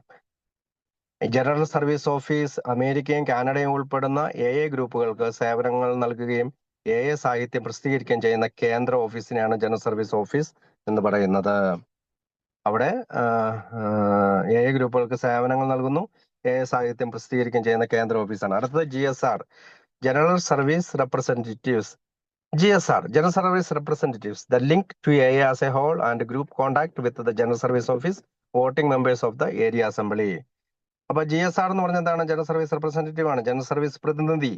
General service office അമേരിക്കയും കാനഡയും ഉൾപ്പെടുന്ന AA ഗ്രൂപ്പുകൾക്ക് സേവനങ്ങൾ നൽകുകയും AA സാഹിത്യം പ്രസിദ്ധീകരിക്കുകയും ചെയ്യുന്ന കേന്ദ്ര ഓഫീസിനെയാണ് ജനറൽ സർവീസ് ഓഫീസ് എന്ന് പറയുന്നത്. അവിടെ AA ഗ്രൂപ്പുകൾക്ക് സേവനങ്ങൾ നൽകുന്നു, AA സാഹിത്യം പ്രസിദ്ധീകരിക്കുകയും ചെയ്യുന്ന കേന്ദ്ര ഓഫീസാണ്. അടുത്തത് GSR, general service representatives. GSR, General Service Representatives, the link to AA as a whole and group contact with the General Service Office, voting members of the Area Assembly. അപ്പൊ GSR എന്ന് പറഞ്ഞാൽ എന്താണ്? ജനറൽ സർവീസ് റെപ്രസെന്റേറ്റീവ് ആണ്, general service പ്രതിനിധി.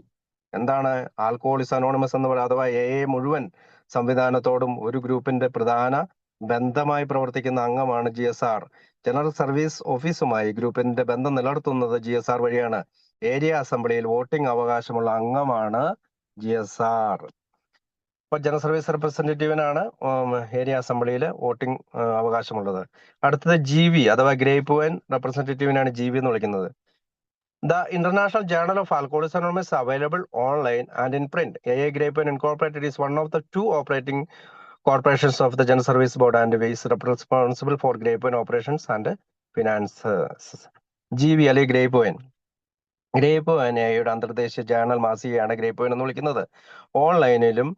എന്താണ്? Alcoholics anonymous എന്ന് പറയുന്നത്, അഥവാ AA മുഴുവൻ സംവിധാനത്തോടും ഒരു ഗ്രൂപ്പിന്റെ പ്രധാന ബന്ധമായി പ്രവർത്തിക്കുന്ന അംഗമാണ് GSR. ജനറൽ സർവീസ് ഓഫീസുമായി ഗ്രൂപ്പിന്റെ ബന്ധം നിലനിർത്തുന്നത് GSR വഴിയാണ്. ഏരിയ അസംബ്ലിയിൽ വോട്ടിംഗ് അവകാശമുള്ള അംഗമാണ് GSR. അപ്പൊ ജനറൽ സർവീസ് റെപ്രസെന്റേറ്റീവിനാണ് ഏരിയ അസംബ്ലിയിൽ വോട്ടിംഗ് അവകാശമുള്ളത്. അടുത്തത് GB അഥവാ ഗ്രേപ്പ് വൈൻ റെപ്രസെന്റേറ്റീവിനാണ് GB എന്ന് വിളിക്കുന്നത്. The International Journal of Alcoholics Anonymous is available online and in print. AA Grapevine Incorporated is one of the 2 operating corporations of the General Service Board and is responsible for Grapevine operations and finances. GB അല്ലെങ്കിൽ grapevine. Grapevine AAയുടെ അന്തർദേശീയ journal മാസികയാണ് grapevine എന്ന് വിളിക്കുന്നത്. ഓൺലൈനിലും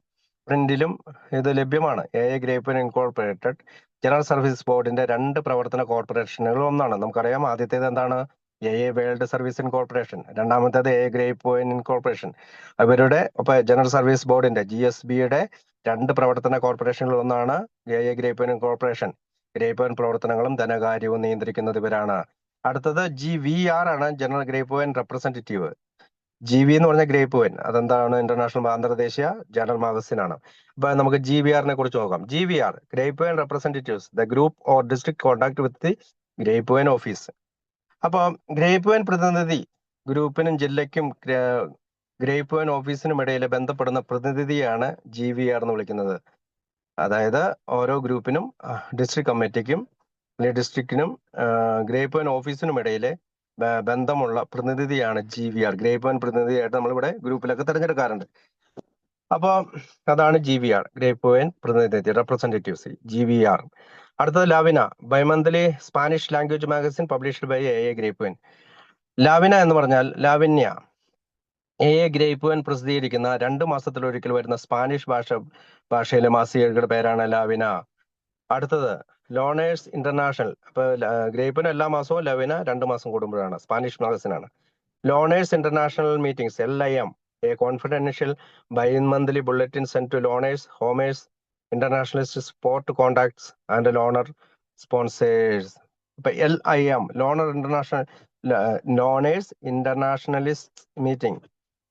പ്രിന്റിലും ഇത് ലഭ്യമാണ്. AA grapevine incorporated general service ബോർഡിന്റെ 2 പ്രവർത്തന കോർപ്പറേഷനുകൾ ഒന്നാണ്. നമുക്കറിയാം, ആദ്യത്തേത് എന്താണ്? AA വേൾഡ് സർവീസ് ഇൻകോർപ്പറേഷൻ, രണ്ടാമത്തേത് AA ഗ്രേപ്പ്വൈൻ ഇൻകോർപ്പറേഷൻ. അവരുടെ ജനറൽ സർവീസ് ബോർഡിന്റെ GSBയുടെ 2 പ്രവർത്തന കോർപ്പറേഷനുകൾ ഒന്നാണ് AA ഗ്രേപ്പ്വൈൻ ഇൻകോർപ്പറേഷൻ. ഗ്രേപ്പ്വൈൻ പ്രവർത്തനങ്ങളും ധനകാര്യവും നിയന്ത്രിക്കുന്നത് ഇവരാണ്. അടുത്തത് GVR ആണ്, ജനറൽ ഗ്രേപ്പ്വൈൻ റെപ്രസെന്റേറ്റീവ്. GB എന്ന് പറഞ്ഞ ഗ്രേപ്പ്വൈൻ, അതെന്താണ്? ഇന്റർനാഷണൽ അന്തർദേശീയ ജേണൽ മാഗസിൻ ആണ്. അപ്പൊ നമുക്ക് GVRനെ കുറിച്ച് നോക്കാം. GVR, grapevine representatives, the group or district contact with the grapevine office. അപ്പൊ ഗ്രേപ്പ്വൈൻ പ്രതിനിധി ഗ്രൂപ്പിനും ജില്ലയ്ക്കും ഗ്രേപ്പ്വൈൻ ഓഫീസിനും ഇടയിൽ ബന്ധപ്പെടുന്ന പ്രതിനിധിയാണ് GVR എന്ന് വിളിക്കുന്നത്. അതായത് ഓരോ ഗ്രൂപ്പിനും ഡിസ്ട്രിക്ട് കമ്മിറ്റിക്കും അല്ലെങ്കിൽ ഡിസ്ട്രിക്റ്റിനും ഗ്രേപ്പ്വൈൻ ഓഫീസിനും ഇടയിലെ ബന്ധമുള്ള പ്രതിനിധിയാണ് GVR. ഗ്രേപ്പ്വൈൻ പ്രതിനിധിയായിട്ട് നമ്മളിവിടെ ഗ്രൂപ്പിലൊക്കെ തിരഞ്ഞെടുക്കാറുണ്ട്. അപ്പൊ അതാണ് GVR, ഗ്രേപ്പ്വൈൻ പ്രതിനിധി റെപ്രസെന്റേറ്റീവ്സ്, GVR. അടുത്തത് La Vina, bimonthly Spanish language magazine published by AA grapevine. La Vina എന്ന് പറഞ്ഞാൽ ലാവിന്യ. AA ഗ്രേപ്പ്വൈൻ പ്രസിദ്ധീകരിക്കുന്ന 2 മാസത്തിലൊരിക്കൽ വരുന്ന സ്പാനിഷ് ഭാഷയിലെ മാസികയുടെ പേരാണ് ലാവിന. അടുത്തത് ലോണേഴ്സ് ഇന്റർനാഷണൽ. അപ്പൊ ഗ്രേപ്പ്വൈൻ എല്ലാ മാസവും, ലവിന 2 മാസം കൂടുമ്പോഴാണ്. സ്പാനിഷ് മാഗസിനാണ്. Loners international meetings, LIM, a confidential bi-monthly bulletin sent to loners, homers, internationalists, sport contacts and loner sponsors. ഇപ്പൊ LIM, ലോണേഴ്സ് ഇന്റർനാഷണലിസ്റ്റ് മീറ്റിംഗ്,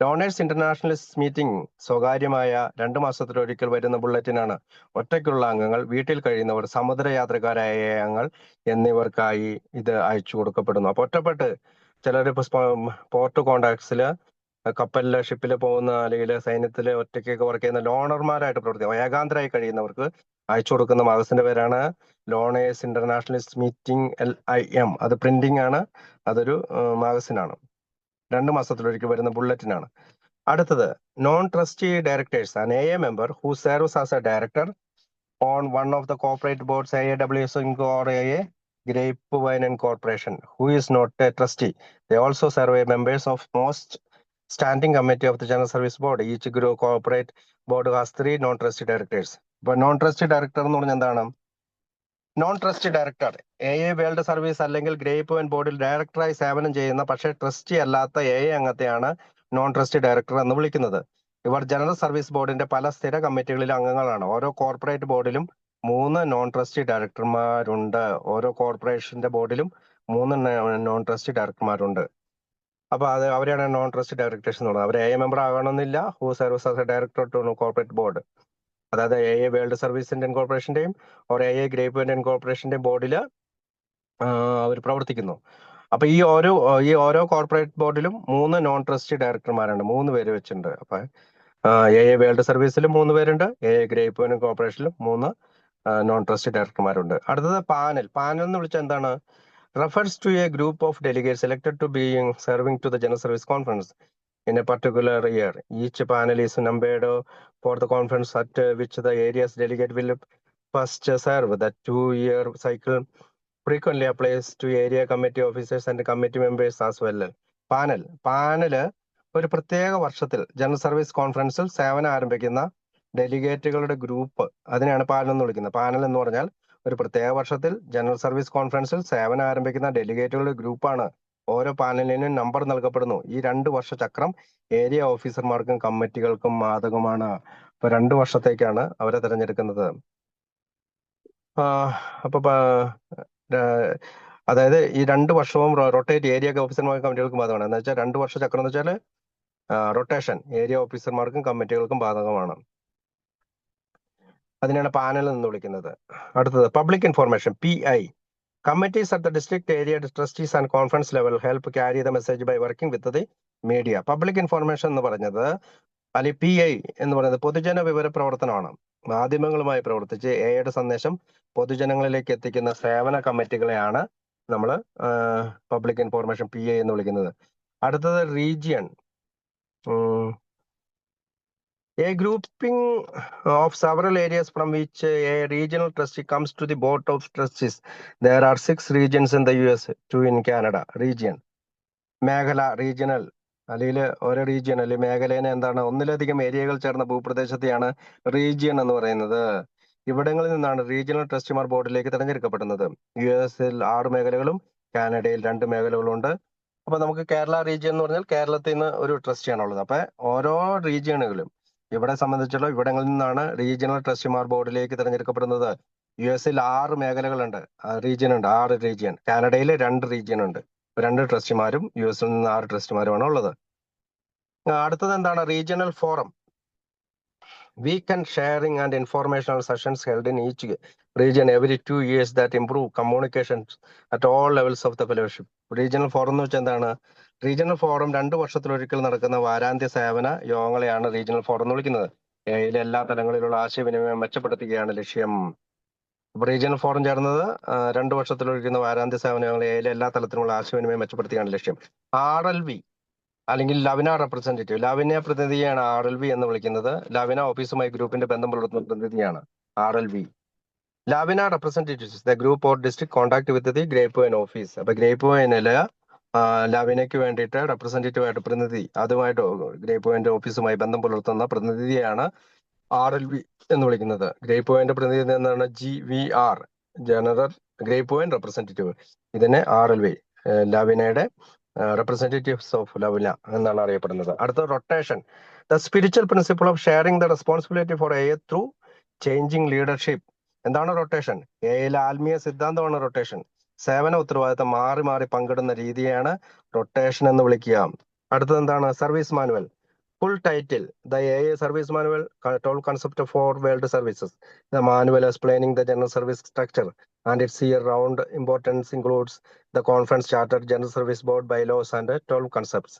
ഡോണേഴ്സ് ഇന്റർനാഷണലിസ്റ്റ് മീറ്റിംഗ് സ്വകാര്യമായ 2 മാസത്തിലൊരിക്കൽ വരുന്ന ബുള്ളറ്റിനാണ്. ഒറ്റയ്ക്കുള്ള അംഗങ്ങൾ, വീട്ടിൽ കഴിയുന്നവർ, സമുദ്രയാത്രക്കാരായ അംഗങ്ങൾ എന്നിവർക്കായി ഇത് അയച്ചു കൊടുക്കപ്പെടുന്നു. അപ്പൊ ഒറ്റപ്പെട്ട് ചിലർ പോർട്ട് കോണ്ടാക്ട്സില്, കപ്പലില്, ഷിപ്പില് പോകുന്ന, അല്ലെങ്കിൽ സൈന്യത്തില് ഒറ്റയ്ക്കൊക്കെ വർക്ക് ചെയ്യുന്ന ലോണർമാരായിട്ട് പ്രവർത്തിക്കുക, ഏകാന്തരായി കഴിയുന്നവർക്ക് അയച്ചു കൊടുക്കുന്ന മാഗസിന്റെ പേരാണ് ലോണേഴ്സ് ഇന്റർനാഷണലിസ്റ്റ് മീറ്റിംഗ് LIM. അത് പ്രിന്റിംഗ് ആണ്, അതൊരു മാഗസിനാണ്. 2 മാസത്തിലൊരിക്കൽ വരുന്ന ബുള്ളറ്റിനാണ്. അടുത്തത് non trustee directors. An AA member who serves as a director on one of the corporate boards, AAWS Inc. or AA Grapevine Corporation, who is not a trustee. They also serve as members of most standing committee of the General Service Board. Each group corporate board has 3 non-trustee directors. ഇപ്പൊ non trustee director എന്ന് പറഞ്ഞാൽ എന്താണ്? Non trustee director AA world service അല്ലെങ്കിൽ grapevine ബോർഡിൽ ഡയറക്ടറായി സേവനം ചെയ്യുന്ന പക്ഷേ ട്രസ്റ്റി അല്ലാത്ത AA അംഗത്തെയാണ് നോൺ ട്രസ്റ്റി ഡയറക്ടർ എന്ന് വിളിക്കുന്നത്. ഇവർ ജനറൽ സർവീസ് ബോർഡിന്റെ പല സ്ഥിര കമ്മിറ്റികളിലെ അംഗങ്ങളാണ്. ഓരോ കോർപ്പറേറ്റ് ബോർഡിലും 3 നോൺ ട്രസ്റ്റി ഡയറക്ടർമാരുണ്ട്. ഓരോ കോർപ്പറേഷന്റെ ബോർഡിലും 3 നോൺ ട്രസ്റ്റി ഡയറക്ടർമാരുണ്ട്. അപ്പൊ അത് അവരെയാണ് നോൺ ട്രസ്റ്റി ഡയറക്ടേഴ്സ് എന്ന് പറയുന്നത്. അവർ AA മെമ്പർ ആകണമെന്നില്ല. Who service as a director to corporate board, അതായത് AA വേൾഡ് സർവീസ് ഇന്ത്യൻ കോർപ്പറേഷന്റെയും AA ഗ്രേപ്പ്വൈൻ ഇന്ത്യൻ കോർപ്പറേഷന്റെയും ബോർഡിൽ അവർ പ്രവർത്തിക്കുന്നു. അപ്പൊ ഈ ഓരോ കോർപ്പറേറ്റ് ബോർഡിലും 3 നോൺ ട്രസ്റ്റി ഡയറക്ടർമാരുണ്ട്, 3 പേര് വെച്ചിട്ടുണ്ട്. അപ്പൊ AA വേൾഡ് സർവീസിലും 3 പേരുണ്ട്, AA ഗ്രേപ്പ്വൈൻ കോർപ്പറേഷനിലും 3 നോൺ ട്രസ്റ്റി ഡയറക്ടർമാരുണ്ട്. അടുത്തത് പാനൽ. പാനൽ എന്ന് വിളിച്ചാൽ എന്താണ്? refers to a group of delegates selected to being serving to the General Service Conference in a particular year. Each panel is numbered for the conference at which the area's delegate will first serve. The 2-year cycle frequently applies to area committee officers and committee members as well. Panel ഒരു പ്രത്യേക വർഷത്തിൽ general service കോൺഫറൻസിൽ സേവനം ആരംഭിക്കുന്ന ഡെലിഗേറ്റുകളുടെ group, അതിനെയാണ് panel എന്ന് വിളിക്കുന്നത്. Panel എന്ന് പറഞ്ഞാൽ ഒരു പ്രത്യേക വർഷത്തിൽ ജനറൽ സർവീസ് കോൺഫറൻസിൽ സേവനം ആരംഭിക്കുന്ന ഡെലിഗേറ്റുകളുടെ ഗ്രൂപ്പാണ്. ഓരോ പാനലിനും നമ്പർ നൽകപ്പെടുന്നു. ഈ 2 വർഷ ചക്രം ഏരിയ ഓഫീസർമാർക്കും കമ്മിറ്റികൾക്കും ബാധകമാണ്. ഇപ്പൊ 2 വർഷത്തേക്കാണ് അവരെ തിരഞ്ഞെടുക്കുന്നത്. അപ്പൊ അതായത് ഈ 2 വർഷവും റൊട്ടേറ്റ് ഏരിയ ഓഫീസർമാർക്കും കമ്മിറ്റികൾക്കും ബാധകമാണ്. എന്ന് വെച്ചാൽ 2 വർഷ ചക്രം എന്ന് വെച്ചാൽ റൊട്ടേഷൻ ഏരിയ ഓഫീസർമാർക്കും കമ്മിറ്റികൾക്കും ബാധകമാണ്. അതിനാണ് പാനൽ എന്ന് വിളിക്കുന്നത്. അടുത്തത് public information, PI. Committees at the district area trustees and conference level help carry the message by working with the media. Public information എന്ന് പറഞ്ഞത്, അല്ലെങ്കിൽ PI എന്ന് പറയുന്നത് പൊതുജന വിവര പ്രവർത്തനമാണ്. മാധ്യമങ്ങളുമായി പ്രവർത്തിച്ച് AIയുടെ സന്ദേശം പൊതുജനങ്ങളിലേക്ക് എത്തിക്കുന്ന സേവന കമ്മിറ്റികളെയാണ് നമ്മൾ പബ്ലിക് ഇൻഫോർമേഷൻ PI എന്ന് വിളിക്കുന്നത്. അടുത്തത് region. A grouping of several areas from which a regional trustee comes to the board of trustees. There are 6 regions in the US, 2 in Canada. Region, മേഖല, റീജിയണൽ, അല്ലെങ്കിൽ ഓരോ റീജിയൻ അല്ലെങ്കിൽ മേഖലേനെ എന്താണ്, ഒന്നിലധികം ഏരിയകൾ ചേർന്ന ഭൂപ്രദേശത്തെയാണ് റീജിയൻ എന്ന് പറയുന്നത്. ഇവിടങ്ങളിൽ നിന്നാണ് റീജിയണൽ ട്രസ്റ്റിമാർ ബോർഡിലേക്ക് തിരഞ്ഞെടുക്കപ്പെടുന്നത്. US 6 മേഖലകളും കാനഡയിൽ 2 മേഖലകളുണ്ട്. അപ്പൊ നമുക്ക് കേരള റീജിയൻ എന്ന് പറഞ്ഞാൽ കേരളത്തിൽ നിന്ന് ഒരു ട്രസ്റ്റിയാണുള്ളത്. അപ്പൊ ഓരോ റീജിയനുകളും ഇവിടെ സംബന്ധിച്ചുള്ള ഇവിടങ്ങളിൽ നിന്നാണ് റീജിയണൽ ട്രസ്റ്റിമാർ ബോർഡിലേക്ക് തിരഞ്ഞെടുക്കപ്പെടുന്നത്. US 6 മേഖലകളുണ്ട്, റീജിയൻ ഉണ്ട്, 6 റീജിയൻ. കാനഡയിൽ 2 റീജിയൻ ഉണ്ട്. 2 ട്രസ്റ്റിമാരും US നിന്ന് 6 ട്രസ്റ്റിമാരുമാണ് ഉള്ളത്. അടുത്തത് എന്താണ്? Regional forum. Weekend sharing and informational sessions held in each region every 2 years that improve communications at all levels of the fellowship. Regional forum എന്ന് വെച്ചാൽ എന്താണ്? റീജിയണൽ ഫോറം 2 വർഷത്തിലൊരിക്കൽ നടക്കുന്ന വാരാന്ത്യ സേവന യോഗങ്ങളെയാണ് റീജിയണൽ ഫോറം എന്ന് വിളിക്കുന്നത്. ഏയിലെ എല്ലാ തലങ്ങളിലുള്ള ആശയവിനിമയം മെച്ചപ്പെടുത്തുകയാണ് ലക്ഷ്യം. റീജിയണൽ ഫോറം ചേർന്നത് 2 വർഷത്തിലൊരിക്കുന്ന വാരാന്ത്യ സേവന യോഗങ്ങൾ ഏയിലെ എല്ലാ തലത്തിലുള്ള ആശയവിനിമയം മെച്ചപ്പെടുത്തുകയാണ് ലക്ഷ്യം. RLV അല്ലെങ്കിൽ ലവിന റെപ്രസെന്റേറ്റീവ്, ലവിന പ്രതിനിധിയാണ് RLV എന്ന് വിളിക്കുന്നത്. ലവിന ഓഫീസുമായി ഗ്രൂപ്പിന്റെ ബന്ധം പുലർത്തുന്ന പ്രതിനിധിയാണ് RLV. La Vina representatives the group or district contact with the grapevine office. അപ്പൊ ഗ്രേപ്പ്വൈനില് ലവിനയ്ക്ക് വേണ്ടിയിട്ട് റെപ്രസെന്റേറ്റീവ് ആയിട്ട് പ്രതിനിധി, അതുമായിട്ട് ഗ്രേപ്പ്വൈൻ്റെ ഓഫീസുമായി ബന്ധം പുലർത്തുന്ന പ്രതിനിധിയാണ് RLV എന്ന് വിളിക്കുന്നത്. ഗ്രേപ്പ്വൈൻ്റെ പ്രതിനിധി എന്നാണ് GVR, ജനറൽ ഗ്രേപ്പ്വൈൻ റെപ്രസെന്റേറ്റീവ്. ഇതിനെ RLV, ലവിനയുടെ representatives of ലവിന എന്നാണ് അറിയപ്പെടുന്നത്. അടുത്ത rotation. The spiritual principle of sharing the responsibility for AA through changing leadership. എന്താണ് റൊട്ടേഷൻ? AIയിലെ ആത്മീയ സിദ്ധാന്തമാണ് റൊട്ടേഷൻ. സേവന ഉത്തരവാദിത്തം മാറി മാറി പങ്കിടുന്ന രീതിയാണ് റൊട്ടേഷൻ എന്ന് വിളിക്കുക. അടുത്തത് എന്താണ്? Service manual. Full title: The AA Service Manual, Total Concept for World Services. The manual explaining the general service structure and its year-round importance includes the Conference Charter, General Service Board bylaws and 12 concepts.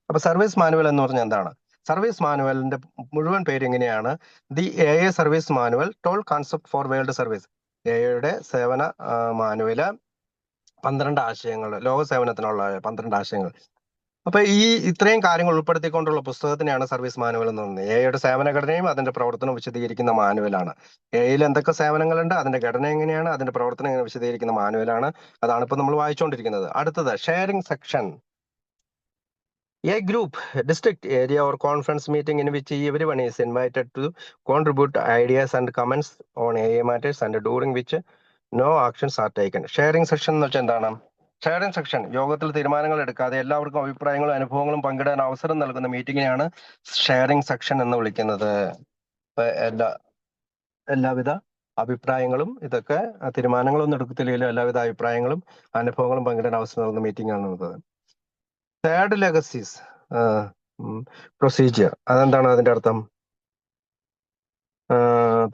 അപ്പൊ service manual എന്ന് പറഞ്ഞാൽ എന്താണ്? Service മാനുവലിന്റെ മുഴുവൻ പേര് ഇങ്ങനെയാണ്: the AA service manual, twelve concept for world service. AAയുടെ സേവന മാനുവല് 12 ആശയങ്ങൾ, ലോക സേവനത്തിനുള്ള 12 ആശയങ്ങൾ. അപ്പൊ ഈ ഇത്രയും കാര്യങ്ങൾ ഉൾപ്പെടുത്തിക്കൊണ്ടുള്ള പുസ്തകത്തിനെയാണ് സർവീസ് മാനുവൽ എന്ന് പറയുന്നത്. എയുടെ സേവനഘടനയും അതിന്റെ പ്രവർത്തനവും വിശദീകരിക്കുന്ന മാനുവലാണ്. എയിൽ എന്തൊക്കെ സേവനങ്ങളുണ്ട്, അതിന്റെ ഘടന എങ്ങനെയാണ്, അതിന്റെ പ്രവർത്തനം എങ്ങനെ വിശദീകരിക്കുന്ന മാനുവലാണ്. അതാണ് ഇപ്പൊ നമ്മൾ വായിച്ചുകൊണ്ടിരിക്കുന്നത്. അടുത്തത് sharing section. A group, district, area or conference meeting in which everyone is invited to contribute ideas and comments on AA matters and during which no actions are taken. Sharing section എന്ന് വെച്ചാൽ എന്താണ്? Sharing section യോഗത്തിൽ തീരുമാനങ്ങൾ എടുക്കാതെ എല്ലാവർക്കും അഭിപ്രായങ്ങളും അനുഭവങ്ങളും പങ്കിടാൻ അവസരം നൽകുന്ന മീറ്റിംഗിനെയാണ് ഷെയറിംഗ് സെക്ഷൻ എന്ന് വിളിക്കുന്നത്. എല്ലാവിധ അഭിപ്രായങ്ങളും ഇതൊക്കെ തീരുമാനങ്ങളൊന്നും എടുക്കത്തില്ലെങ്കിലും എല്ലാവിധ അഭിപ്രായങ്ങളും അനുഭവങ്ങളും പങ്കിടാൻ അവസരം നൽകുന്ന മീറ്റിംഗ് ആണ് ഇത്. തേർഡ് ലെഗസീസ് പ്രൊസീജിയർ, അതെന്താണ് അതിന്റെ അർത്ഥം?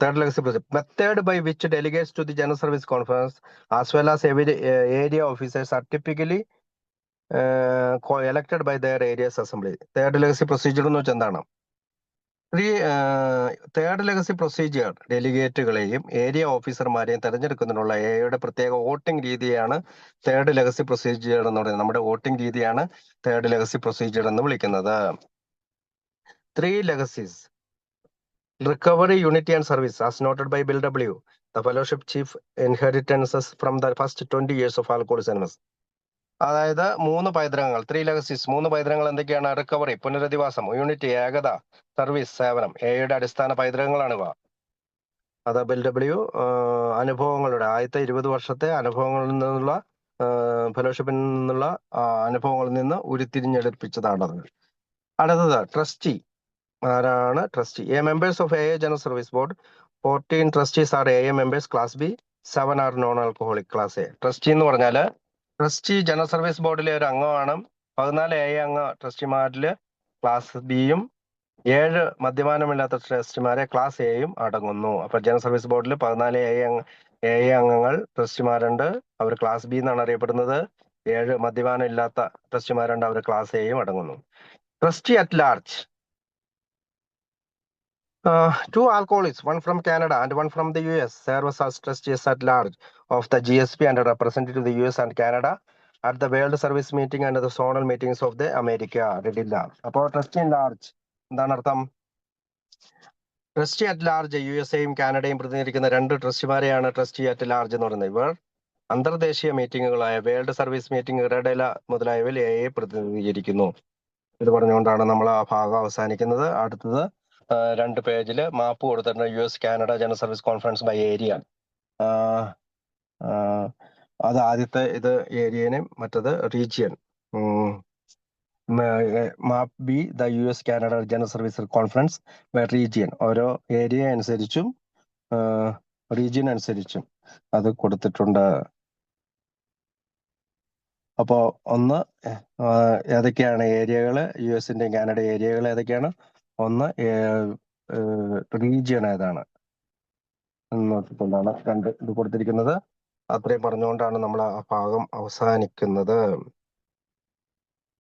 Third legacy procedure: method by which delegates to the general service conference as well as area officers are typically elected by their areas assembly. Third legacy procedure എന്ന് വെച്ചാൽ എന്താണ്? Third legacy procedure ഡെലിഗേറ്റുകളെയും area ഓഫീസർമാരെയും തെരഞ്ഞെടുക്കുന്നതിനുള്ള എയുടെ പ്രത്യേക voting രീതിയാണ് third legacy procedure എന്ന് പറയുന്നത്. നമ്മുടെ വോട്ടിംഗ് രീതിയാണ് തേർഡ് ലെഗസി പ്രൊസീജിയർ എന്ന് വിളിക്കുന്നത്. 3 legacies: recovery, unity and service as noted by Bill W. The fellowship chief inheritances from the first 20 years of alcoholics anonymous. അതായത് 3 പൈതൃകങ്ങൾ, 3 ലെഗസീസ്. 3 പൈതൃകങ്ങൾ എന്തൊക്കെയാണ്? റിക്കവറി, പുനരധിവാസം; യൂണിറ്റി, ഏകത; service, സേവനം. എയുടെ അടിസ്ഥാന പൈതൃകങ്ങളാണ് ഇവ. അത് ബിൽ ഡബ്ല്യു അനുഭവങ്ങളുടെ ആദ്യത്തെ 20 വർഷത്തെ അനുഭവങ്ങളിൽ നിന്നുള്ള ഫെലോഷിപ്പിൽ നിന്നുള്ള അനുഭവങ്ങളിൽ നിന്ന് ഉരുത്തിരിഞ്ഞെടുപ്പിച്ചതാണത്. അടുത്തത് ട്രസ്റ്റി. ആരാണ് trustee? A members of AA general service board. 14 trustees are AA members class B, 7 are non alcoholic class A. Trustee എന്ന് പറഞ്ഞാല് ട്രസ്റ്റി ജനറൽ സർവീസ് ബോർഡിലെ ഒരു അംഗമാണ്. 14 AA അംഗ ട്രസ്റ്റിമാരില് ക്ലാസ് ബിയും 7 മദ്യപാനമില്ലാത്ത ട്രസ്റ്റിമാരെ ക്ലാസ് എയും അടങ്ങുന്നു. അപ്പൊ ജനറൽ സർവീസ് ബോർഡിൽ 14 AA അംഗങ്ങൾ ട്രസ്റ്റിമാരുണ്ട്, അവർ ക്ലാസ് ബി എന്നാണ് അറിയപ്പെടുന്നത്. 7 മദ്യപാനം ഇല്ലാത്ത ട്രസ്റ്റിമാരുണ്ട്, അവർ ക്ലാസ് എയും അടങ്ങുന്നു. Trustee at large: 2 alcoholics, one from Canada and one from the US, serve as trustees at large of the GSP and represented to the US and Canada at the World Service Meeting and the zonal meetings of the America. റെഡില്ല. അപ്പോൾ trustee at large എന്താണ് അർത്ഥം? Trustee at large USA-യും കാനഡയും പ്രതിനിധീകരിക്കുന്ന 2 ട്രസ്റ്റിമാരെയാണ് trustee at large എന്ന് പറയുന്നത്. ഇവർ അന്തർദേശീയ മീറ്റിംഗുകളായ world service meeting, റെഡല മുതലായവയിൽ AA പ്രതിനിധീകരിക്കുന്നു. ഇത് പറഞ്ഞുകൊണ്ടാണ് നമ്മൾ ആ ഭാഗം അവസാനിക്കുന്നത്. അടുത്തത് 2 പേജില് മാപ്പ് കൊടുത്തിട്ടുണ്ട്. US Canada general service conference by area. അത് ആദ്യത്തെ ഇത് ഏരിയനും മറ്റത് region. Map B the US Canada general service conference by region. ഓരോ ഏരിയ അനുസരിച്ചും റീജിയൻ അനുസരിച്ചും അത് കൊടുത്തിട്ടുണ്ട്. അപ്പോ ഒന്ന് ഏതൊക്കെയാണ് ഏരിയകള്? US-ന്റെയും കാനഡ ഏരിയകൾ ഏതൊക്കെയാണ്? ഒന്ന് റീജിയൻ ഏതാണ് നോക്കിക്കൊണ്ടാണ് 2 ഇത് കൊടുത്തിരിക്കുന്നത്. അത്രയും പറഞ്ഞുകൊണ്ടാണ് നമ്മൾ ആ ഭാഗം അവസാനിക്കുന്നത്.